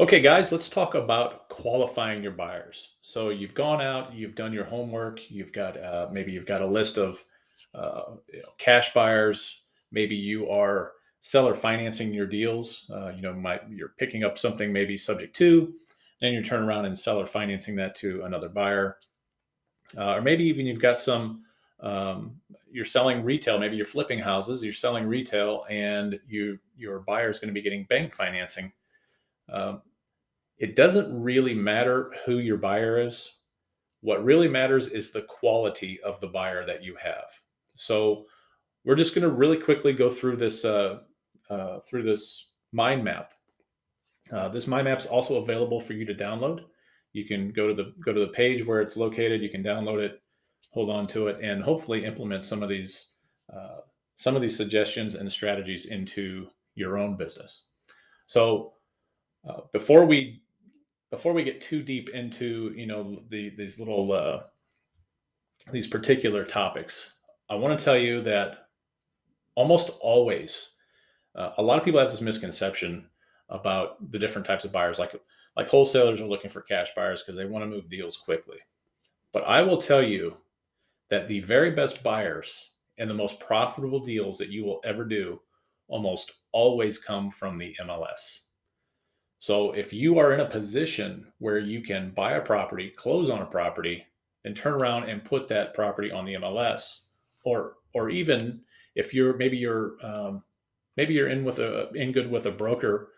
Okay, guys, let's talk about qualifying your buyers. So you've gone out, you've done your homework, you've got maybe you've got a list of cash buyers. Maybe you are seller financing your deals. You're picking up something maybe subject to, then you turn around and seller financing that to another buyer, or maybe even you've got some. You're selling retail. Maybe you're flipping houses. You're selling retail, and your buyer is going to be getting bank financing. Um, it doesn't really matter who your buyer is. What really matters is the quality of the buyer that you have. So we're just going to really quickly go through this mind map. This mind map is also available for you to download. You can go to the page where it's located. You can download it, hold on to it, and hopefully implement uh, some of these suggestions and strategies into your own business. So uh, before we before we get too deep into these particular topics, I want to tell you that almost always, a lot of people have this misconception about the different types of buyers. Like wholesalers are looking for cash buyers because they want to move deals quickly. But I will tell you that the very best buyers and the most profitable deals that you will ever do almost always come from the MLS. So if you are in a position where you can buy a property, close on a property, then turn around and put that property on the MLS, or even if maybe you're in good with a broker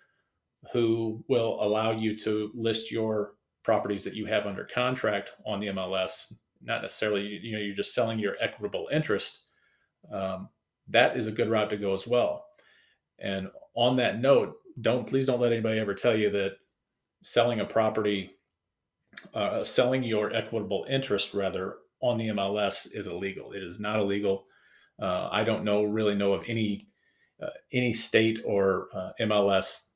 who will allow you to list your properties that you have under contract on the MLS, not necessarily you're just selling your equitable interest. Um, that is a good route to go as well. And on that note, don't let anybody ever tell you that selling a property, selling your equitable interest rather on the MLS is illegal. It is not illegal. I don't really know of any state or MLS.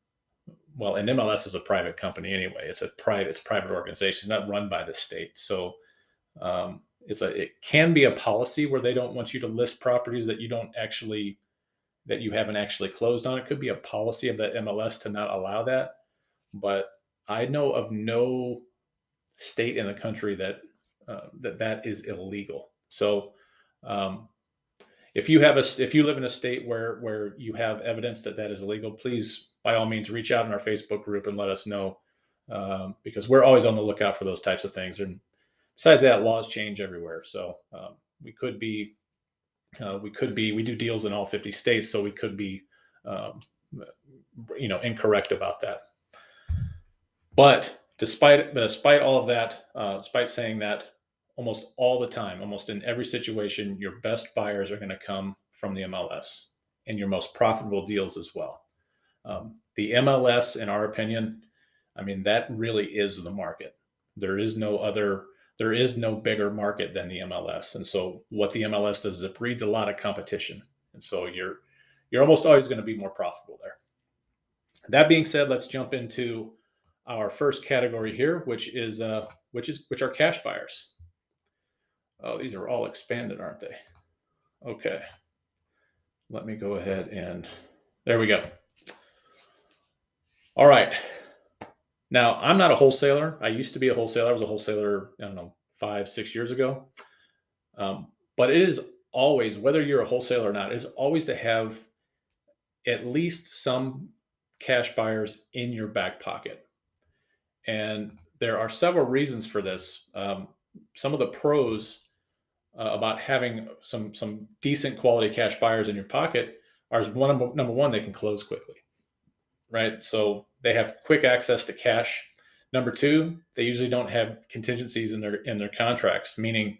Well, an MLS is a private company anyway. It's a private organization, not run by the state. So it can be a policy where they don't want you to list properties that you haven't actually closed on. It could be a policy of the MLS to not allow that. But I know of no state in the country that is illegal. So um, if you live in a state where you have evidence that is illegal, please by all means reach out in our Facebook group and let us know, because we're always on the lookout for those types of things. And besides that, laws change everywhere. So we could be we do deals in all 50 states, so we could be um, incorrect about that. But despite all of that, despite saying that, almost all the time, almost in every situation, your best buyers are going to come from the MLS, and your most profitable deals as well. The MLS, in our opinion, I mean, that really is the market. There is no other. There is no bigger market than the MLS, and so what the MLS does is it breeds a lot of competition, and so you're almost always going to be more profitable there. That being said, let's jump into our first category here, which are cash buyers. Oh, these are all expanded, aren't they? Okay, let me go ahead and there we go. All right. Now, I'm not a wholesaler. I used to be a wholesaler. I was a wholesaler, I don't know, 5, 6 years ago. But it is always, whether you're a wholesaler or not, is always to have at least some cash buyers in your back pocket. And there are several reasons for this. Some of the pros about having some decent quality cash buyers in your pocket are number one, they can close quickly, right? So they have quick access to cash. Number two, they usually don't have contingencies in their contracts, meaning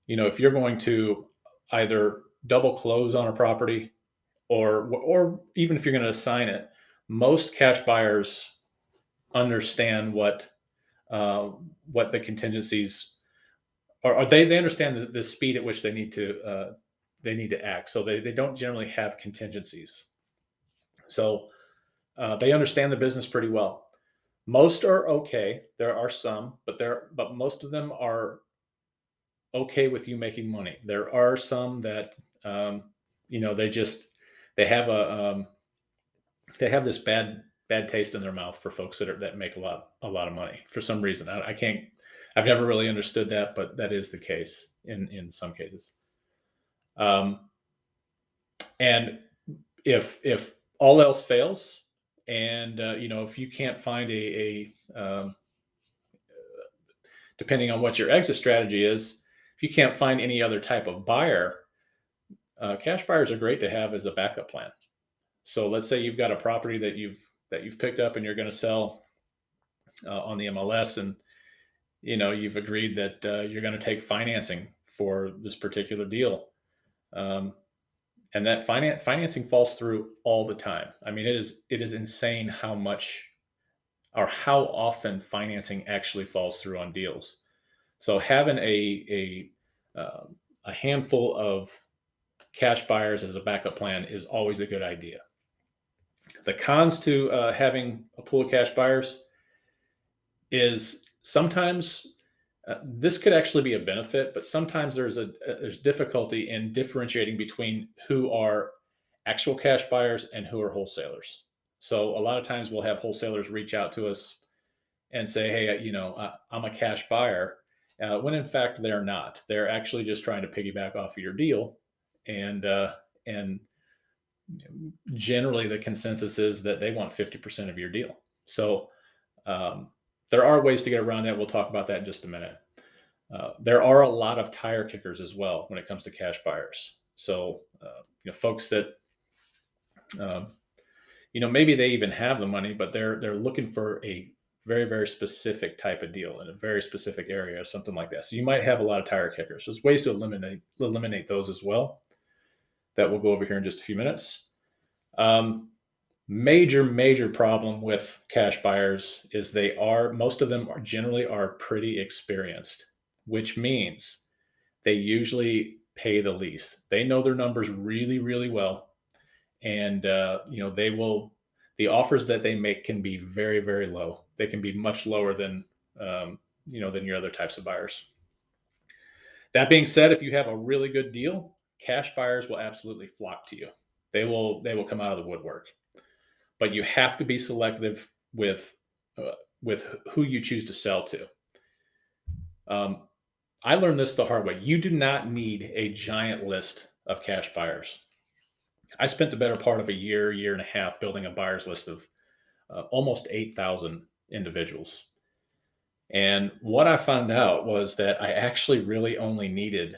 if you're going to either double close on a property or even if you're going to assign it, most cash buyers understand uh, what the contingencies are. They understand the speed at which they need to act. So they don't generally have contingencies. So they understand the business pretty well. Most are okay. There are some, but most of them are okay with you making money. There are some that they just they have a they have this bad bad taste in their mouth for folks that make a lot of money for some reason. I can't. I've never really understood that, but that is the case in some cases. Um, and if all else fails, and if you can't find depending on what your exit strategy is, if you can't find any other type of buyer, cash buyers are great to have as a backup plan. So let's say you've got a property that you've picked up and you're going to sell on the MLS, and you've agreed that you're going to take financing for this particular deal. Um, and that financing falls through all the time. I mean, it is insane how much or how often financing actually falls through on deals. So having a handful of cash buyers as a backup plan is always a good idea. The cons to having a pool of cash buyers is sometimes this could actually be a benefit, but sometimes there's difficulty in differentiating between who are actual cash buyers and who are wholesalers. So a lot of times we'll have wholesalers reach out to us and say, "Hey, I'm a cash buyer," when in fact they're not. They're actually just trying to piggyback off of your deal, and generally the consensus is that they want 50% of your deal. So um, there are ways to get around that. We'll talk about that in just a minute. There are a lot of tire kickers as well when it comes to cash buyers. So folks that maybe they even have the money, but they're looking for a very, very specific type of deal in a very specific area or something like that. So you might have a lot of tire kickers. There's ways to eliminate those as well that we'll go over here in just a few minutes. Major problem with cash buyers is most of them generally are pretty experienced, which means they usually pay the least. They know their numbers really, really well. And, the offers that they make can be very, very low. They can be much lower than your other types of buyers. That being said, if you have a really good deal, cash buyers will absolutely flock to you. They will come out of the woodwork, but you have to be selective with who you choose to sell to. I learned this the hard way. You do not need a giant list of cash buyers. I spent the better part of a year and a half building a buyers list of almost 8,000 individuals. And what I found out was that I actually really only needed.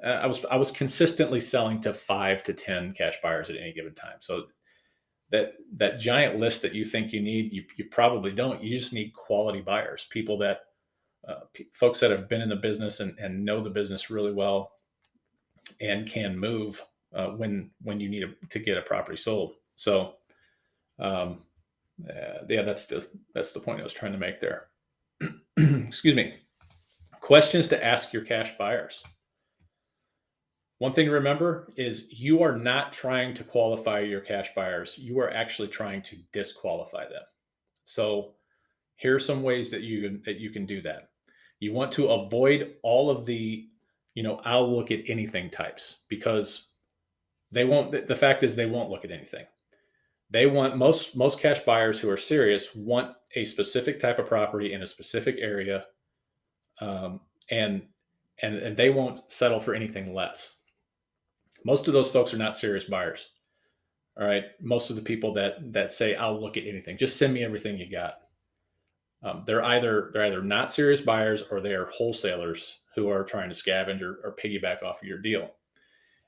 I was consistently selling to 5 to 10 cash buyers at any given time. So that giant list that you think you need, you probably don't. You just need quality buyers, people that folks that have been in the business and know the business really well and can move when you need to get a property sold. So, that's the point I was trying to make there. Excuse me. Questions to ask your cash buyers. One thing to remember is you are not trying to qualify your cash buyers. You are actually trying to disqualify them. So here are some ways that you can do that. You want to avoid all of the, I'll look at anything types, because they won't. The fact is they won't look at anything. They want most cash buyers who are serious want a specific type of property in a specific area, and they won't settle for anything less. Most of those folks are not serious buyers. All right, most of the people that say I'll look at anything, just send me everything you got. They're either not serious buyers or they are wholesalers who are trying to scavenge or piggyback off of your deal.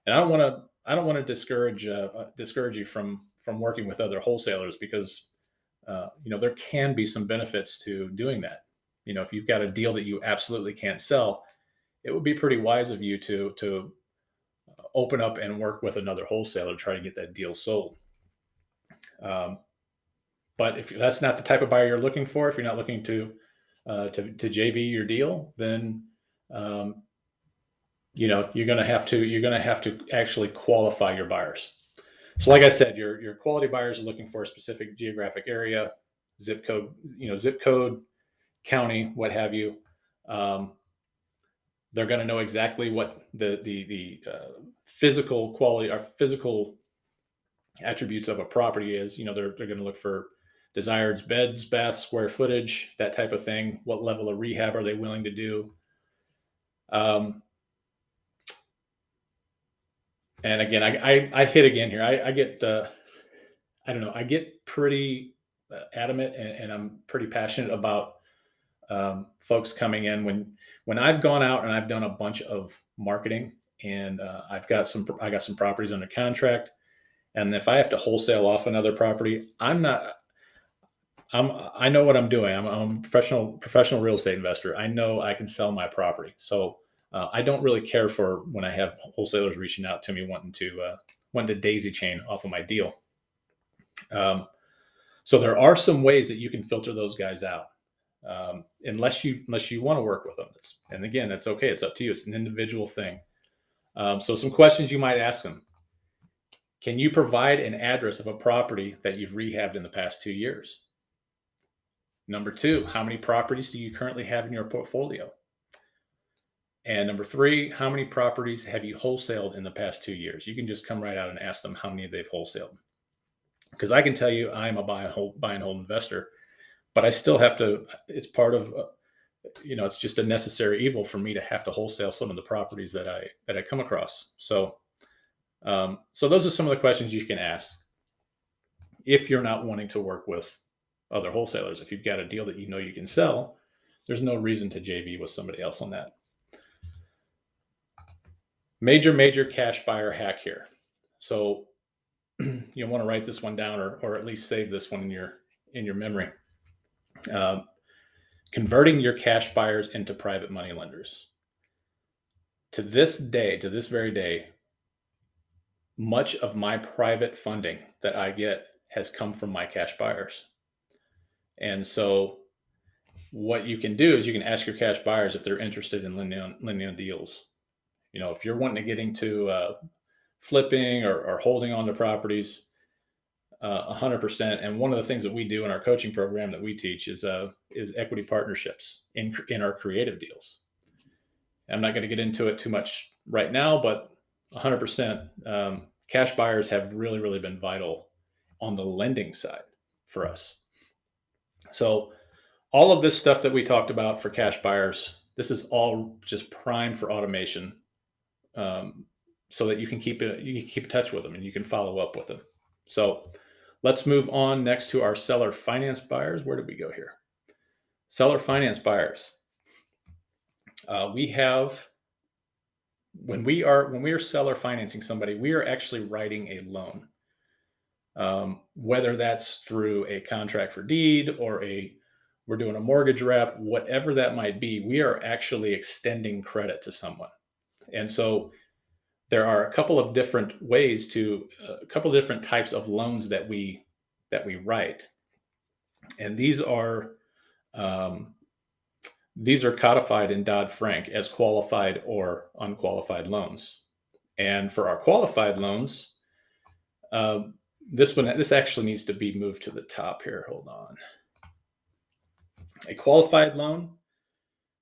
And I don't want to discourage you from working with other wholesalers, because there can be some benefits to doing that. If you've got a deal that you absolutely can't sell, it would be pretty wise of you to open up and work with another wholesaler to try to get that deal sold. But if that's not the type of buyer you're looking for, if you're not looking to JV your deal, then you're going to have to actually qualify your buyers. So like I said, your quality buyers are looking for a specific geographic area, zip code, county, what have you. They're going to know exactly what the physical quality or physical attributes of a property is. They're going to look for desired beds, baths, square footage, that type of thing. What level of rehab are they willing to do? Um, and again, I hit again here. I get I don't know. I get pretty adamant, and I'm pretty passionate about folks coming in when I've gone out and I've done a bunch of marketing, and I got some properties under contract, and if I have to wholesale off another property, I know what I'm doing. I'm a professional real estate investor. I know I can sell my property, so I don't really care for when I have wholesalers reaching out to me wanting to daisy chain off of my deal. Um, so there are some ways that you can filter those guys out, unless you want to work with them. And again, that's okay. It's up to you. It's an individual thing. So some questions you might ask them: can you provide an address of a property that you've rehabbed in the past 2 years? Number two, how many properties do you currently have in your portfolio? And number three, how many properties have you wholesaled in the past 2 years? You can just come right out and ask them how many they've wholesaled. Because I can tell you, I'm a buy and hold investor, but I still have to. It's part of, it's just a necessary evil for me to have to wholesale some of the properties that I come across. So, so those are some of the questions you can ask if you're not wanting to work with other wholesalers. If you've got a deal that you know you can sell, there's no reason to JV with somebody else on that. Major cash buyer hack here. So you'll want to write this one down, or at least save this one in your memory. Converting your cash buyers into private money lenders. To this very day, much of my private funding that I get has come from my cash buyers. And so what you can do is you can ask your cash buyers if they're interested in lending on deals. If you're wanting to get into flipping or holding on to properties, 100%. And one of the things that we do in our coaching program that we teach is equity partnerships in our creative deals. I'm not going to get into it too much right now, but 100%, cash buyers have really been vital on the lending side for us. So all of this stuff that we talked about for cash buyers, this is all just prime for automation, so that you can keep in touch with them and you can follow up with them. So let's move on next to our seller finance buyers. Where did we go here? Seller finance buyers. We have, when we are seller financing somebody, we are actually writing a loan. Whether that's through a contract for deed or we're doing a mortgage rep, whatever that might be, we are actually extending credit to someone. And so there are a couple of different types of loans that we write, and these are codified in Dodd-Frank as qualified or unqualified loans. And for our qualified loans, this actually needs to be moved to the top here. Hold on. A qualified loan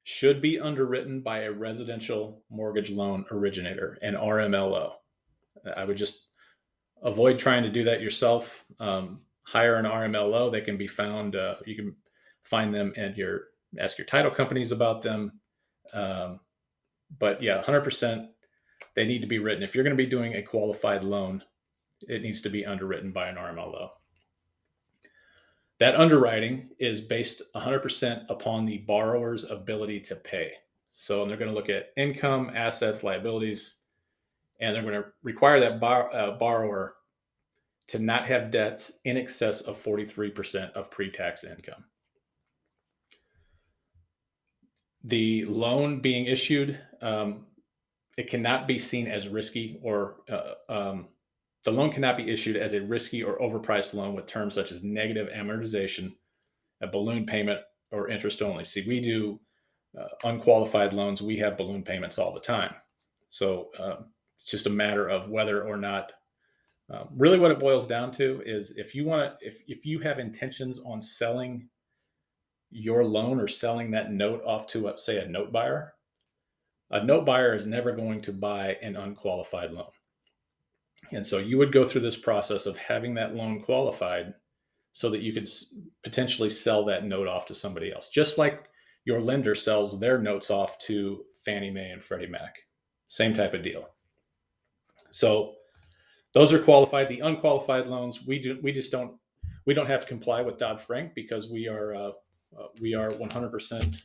should be underwritten by a residential mortgage loan originator, an RMLO. I would just avoid trying to do that yourself. Hire an RMLO. They can be found. You can find them and ask your title companies about them. But yeah, 100%, they need to be written. If you're going to be doing a qualified loan, it needs to be underwritten by an RMLO. That underwriting is based 100% upon the borrower's ability to pay. So they're going to look at income, assets, liabilities, and they're going to require that borrower to not have debts in excess of 43% of pre-tax income. The loan being issued, it cannot be seen as risky, or the loan cannot be issued as a risky or overpriced loan with terms such as negative amortization, a balloon payment, or interest only. See, we do unqualified loans. We have balloon payments all the time. So it's just a matter of whether or not, really what it boils down to is if you have intentions on selling your loan or selling that note off to, say, a note buyer is never going to buy an unqualified loan. And so you would go through this process of having that loan qualified so that you could potentially sell that note off to somebody else, just like your lender sells their notes off to Fannie Mae and Freddie Mac. Same type of deal. So those are qualified. The unqualified loans, we don't have to comply with Dodd-Frank because we are 100%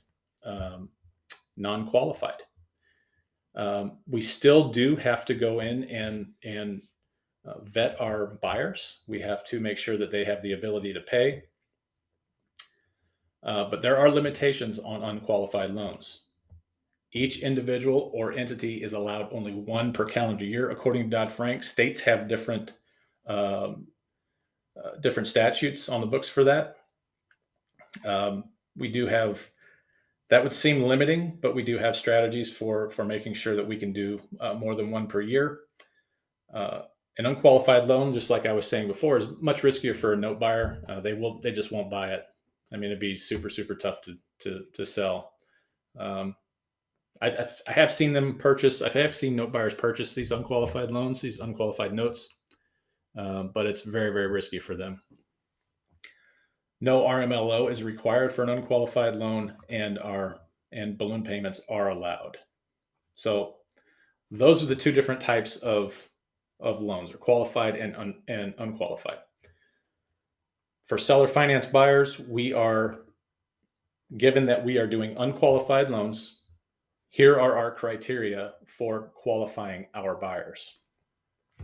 non-qualified. We still do have to go in and vet our buyers. We have to make sure that they have the ability to pay. But there are limitations on unqualified loans. Each individual or entity is allowed only one per calendar year. According to Dodd-Frank, states have different statutes on the books for that. We do have, that would seem limiting, but we do have strategies for making sure that we can do more than one per year. An unqualified loan, just like I was saying before, is much riskier for a note buyer. They just won't buy it. I mean, it'd be super, super tough to sell. I have seen them purchase. I have seen note buyers purchase these unqualified loans, these unqualified notes, but it's very, very risky for them. No RMLO is required for an unqualified loan, and balloon payments are allowed. So those are the two different types of loans, or qualified and unqualified. For seller finance buyers, we are given that we are doing unqualified loans. Here are our criteria for qualifying our buyers.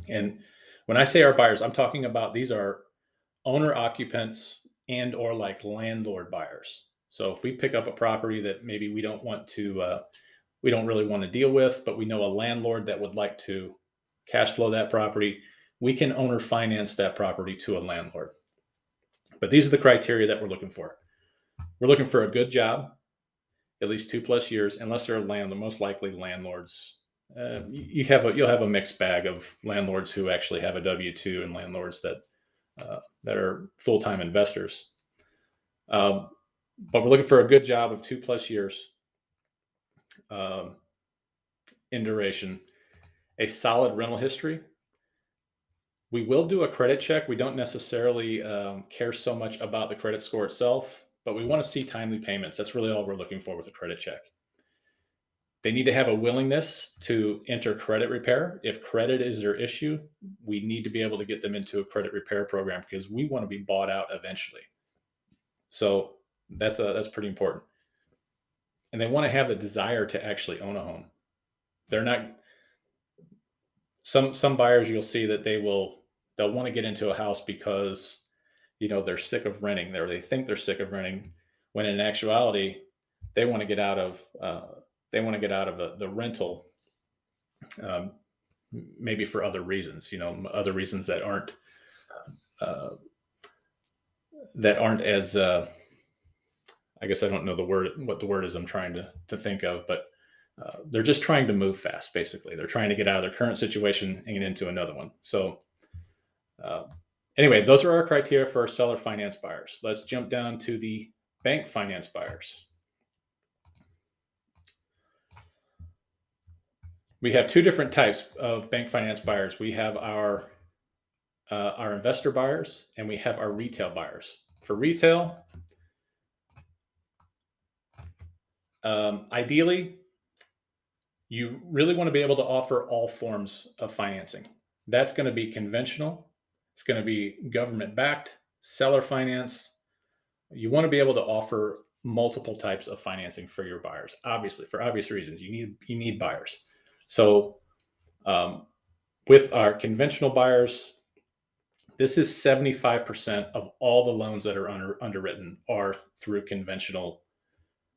And when I say our buyers, I'm talking about these are owner occupants and or like landlord buyers. So if we pick up a property that maybe we don't really want to deal with, but we know a landlord that would like to cash flow that property, we can owner finance that property to a landlord. But these are the criteria that we're looking for. We're looking for a good job, at least 2+ years, unless they're most likely landlords. You'll have a mixed bag of landlords who actually have a W-2 and landlords that are full-time investors. But we're looking for a good job of 2+ years in duration, a solid rental history. We will do a credit check. We don't necessarily care so much about the credit score itself, but we want to see timely payments. That's really all we're looking for with a credit check. They need to have a willingness to enter credit repair. If credit is their issue, we need to be able to get them into a credit repair program because we want to be bought out eventually. So that's pretty important. And they want to have the desire to actually own a home. They're not, some buyers, you'll see that they'll want to get into a house because, they're sick of renting there. They think they're sick of renting, when in actuality, they want to get out of the rental, maybe for other reasons, other reasons that aren't as, I guess I don't know what the word is I'm trying to think of, but they're just trying to move fast. Basically, they're trying to get out of their current situation and get into another one. So anyway, those are our criteria for our seller finance buyers. Let's jump down to the bank finance buyers. We have two different types of bank finance buyers. We have our investor buyers, and we have our retail buyers. For retail, ideally, you really want to be able to offer all forms of financing. That's going to be conventional. It's going to be government-backed, seller finance. You want to be able to offer multiple types of financing for your buyers. Obviously, for obvious reasons, you need buyers. So with our conventional buyers, this is 75% of all the loans that are underwritten are through conventional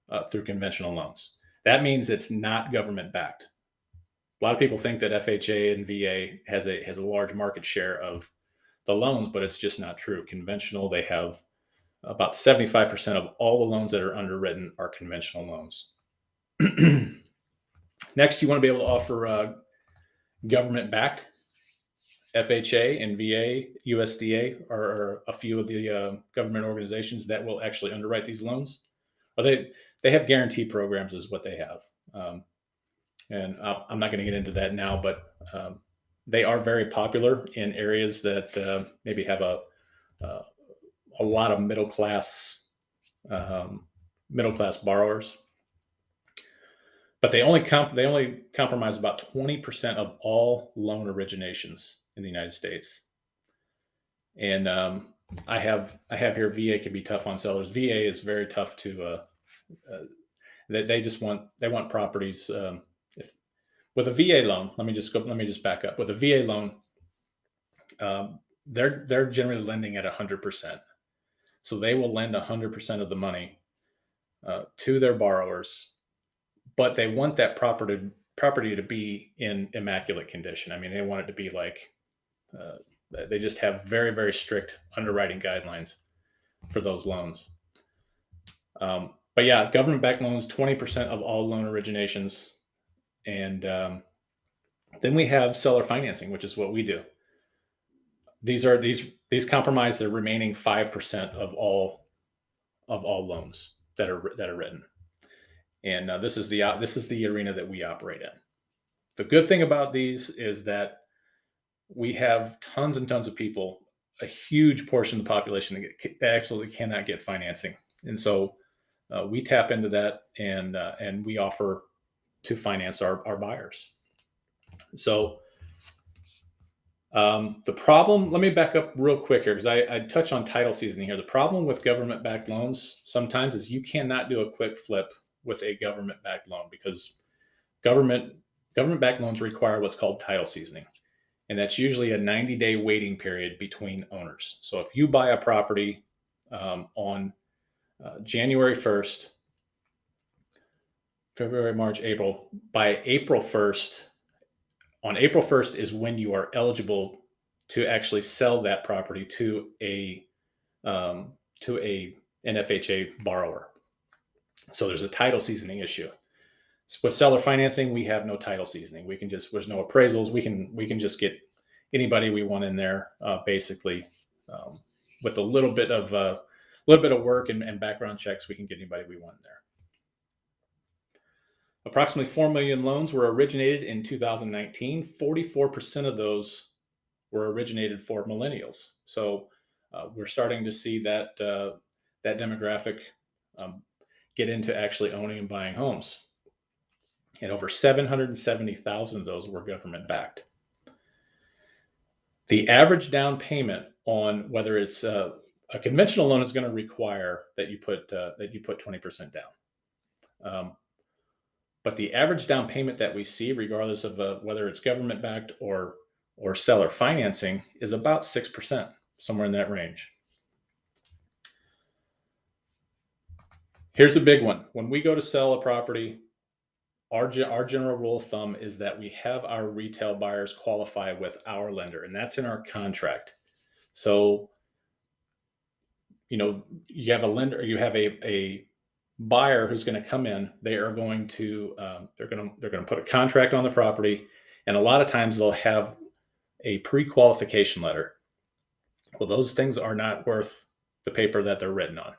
loans. That means it's not government backed. A lot of people think that FHA and VA has a large market share of the loans, but it's just not true. Conventional, they have about 75% of all the loans that are underwritten are conventional loans. Next, you want to be able to offer government-backed. FHA and VA, USDA are a few of the government organizations that will actually underwrite these loans. Or they have guarantee programs is what they have. And I'm not going to get into that now, but they are very popular in areas that maybe have a a lot of middle class borrowers, but they only compromise about 20% of all loan originations in the United States. And I have here VA can be tough on sellers. VA is very tough to uh, they just want properties. If with a VA loan, let me just back up. With a VA loan, they're generally lending at 100%. So they will lend 100% of the money to their borrowers, but they want that property to be in immaculate condition. I mean, they want it to be like uh, they just have very, very strict underwriting guidelines for those loans. But yeah, government-backed loans, 20% of all loan originations, and then we have seller financing, which is what we do. These compromise the remaining 5% of all loans that are written, and this is the arena that we operate in. The good thing about these is that we have tons and tons of people, a huge portion of the population that absolutely cannot get financing, and so we tap into that, and we offer to finance our buyers. So the problem, let me back up real quick here because I touch on title seasoning here. The problem with government backed loans sometimes is you cannot do a quick flip with a government backed loan because government government backed loans require what's called title seasoning. And that's usually a 90-day waiting period between owners. So if you buy a property on January 1st, February, March, April, by April 1st, on April 1st is when you are eligible to actually sell that property to a NFHA borrower. So there's a title seasoning issue. With seller financing, we have no title seasoning. We can just there's no appraisals. We can just get anybody we want in there, basically, with a little bit of work and background checks. We can get anybody we want in there. Approximately 4 million loans were originated in 2019. 44% of those were originated for millennials. So we're starting to see that that demographic get into actually owning and buying homes. And over 770,000 of those were government backed. The average down payment on whether it's a conventional loan is going to require that you put 20% down. But the average down payment that we see, regardless of whether it's government backed or seller financing, is about 6%, somewhere in that range. Here's a big one. When we go to sell a property, our general rule of thumb is that we have our retail buyers qualify with our lender, and that's in our contract. So, you have a lender, you have a buyer who's going to come in. They are going to they're going to put a contract on the property, and a lot of times they'll have a pre-qualification letter. Well, those things are not worth the paper that they're written on.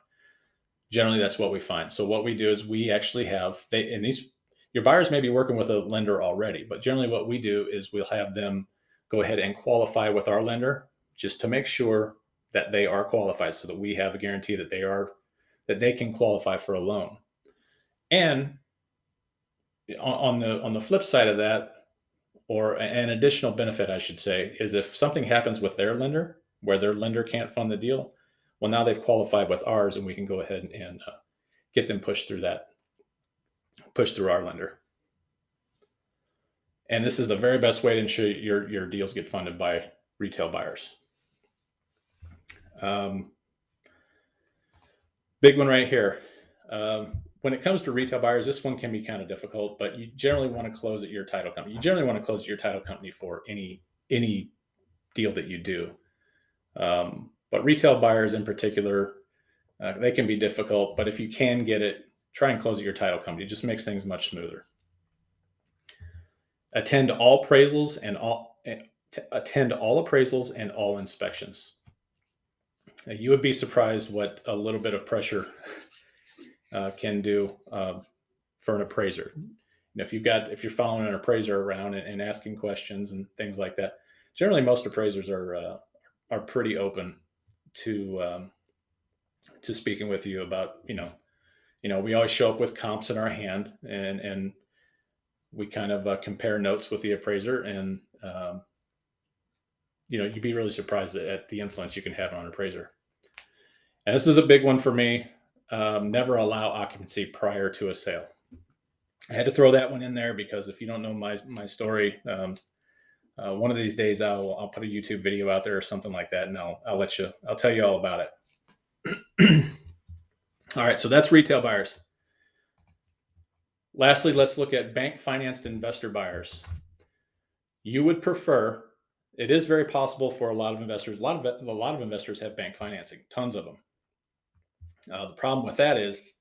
Generally, that's what we find. So what we do is we actually have your buyers may be working with a lender already, but generally what we do is we'll have them go ahead and qualify with our lender just to make sure that they are qualified, so that we have a guarantee that they can qualify for a loan. And on the flip side of that, or an additional benefit, I should say, is if something happens with their lender where their lender can't fund the deal, well, now they've qualified with ours, and we can go ahead and get them pushed through our lender. And this is the very best way to ensure your deals get funded by retail buyers. Big one right here. When it comes to retail buyers, this one can be kind of difficult, but you generally want to close at your title company. You generally want to close at your title company for any deal that you do. But retail buyers in particular, they can be difficult, but if you can get it, try and close at your title company. It just makes things much smoother. Attend all appraisals and all inspections. Now, you would be surprised what a little bit of pressure can do for an appraiser. If you're following an appraiser around and asking questions and things like that, generally most appraisers are pretty open to to speaking with you about, we always show up with comps in our hand, and we kind of compare notes with the appraiser, and you'd be really surprised at the influence you can have on an appraiser. And this is a big one for me. Never allow occupancy prior to a sale. I had to throw that one in there because if you don't know my story, one of these days I'll put a YouTube video out there or something like that, and I'll tell you all about it. All right, so that's retail buyers. Lastly, let's look at bank financed investor buyers. You would prefer. It is very possible for a lot of investors. A lot of investors have bank financing, tons of them. The problem with that is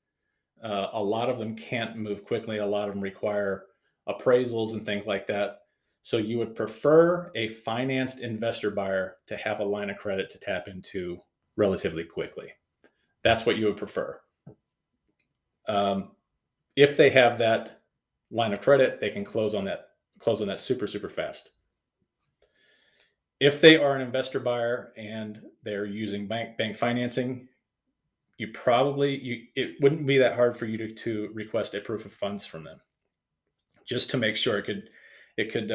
a lot of them can't move quickly. A lot of them require appraisals and things like that. So you would prefer a financed investor buyer to have a line of credit to tap into relatively quickly. That's what you would prefer. If they have that line of credit, they can close on that super, super fast. If they are an investor buyer and they're using bank financing, it wouldn't be that hard for you to request a proof of funds from them, just to make sure it could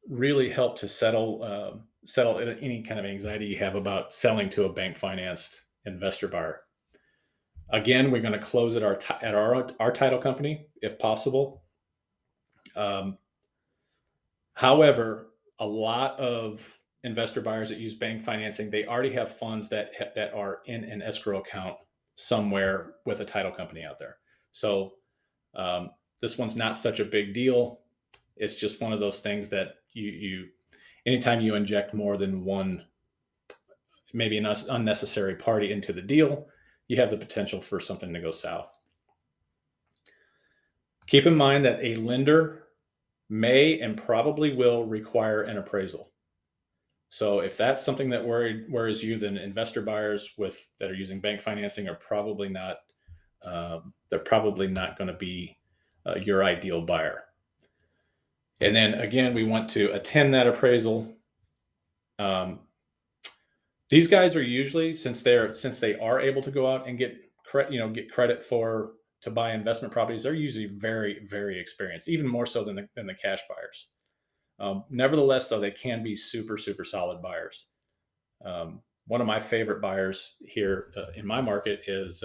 really help to settle any kind of anxiety you have about selling to a bank financed investor buyer. Again, we're going to close at our title company if possible. However, a lot of investor buyers that use bank financing, they already have funds that are in an escrow account somewhere with a title company out there. So this one's not such a big deal. It's just one of those things that you anytime you inject more than one, maybe an unnecessary party into the deal, you have the potential for something to go south. Keep in mind that a lender may and probably will require an appraisal. So if that's something that worries you, then investor buyers that are using bank financing are probably not. They're probably not going to be your ideal buyer. And then again, we want to attend that appraisal. These guys are usually, since they are able to go out and get credit to buy investment properties, they're usually very, very experienced, even more so than the cash buyers. Nevertheless, though, they can be super, super solid buyers. One of my favorite buyers here in my market is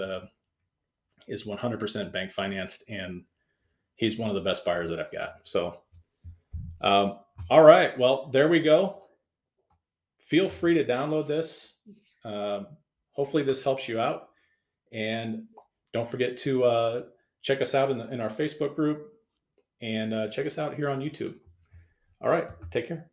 100% bank financed, and he's one of the best buyers that I've got. So, all right, well, there we go. Feel free to download this. Hopefully this helps you out, and don't forget to check us out in our Facebook group, and check us out here on YouTube. All right, take care.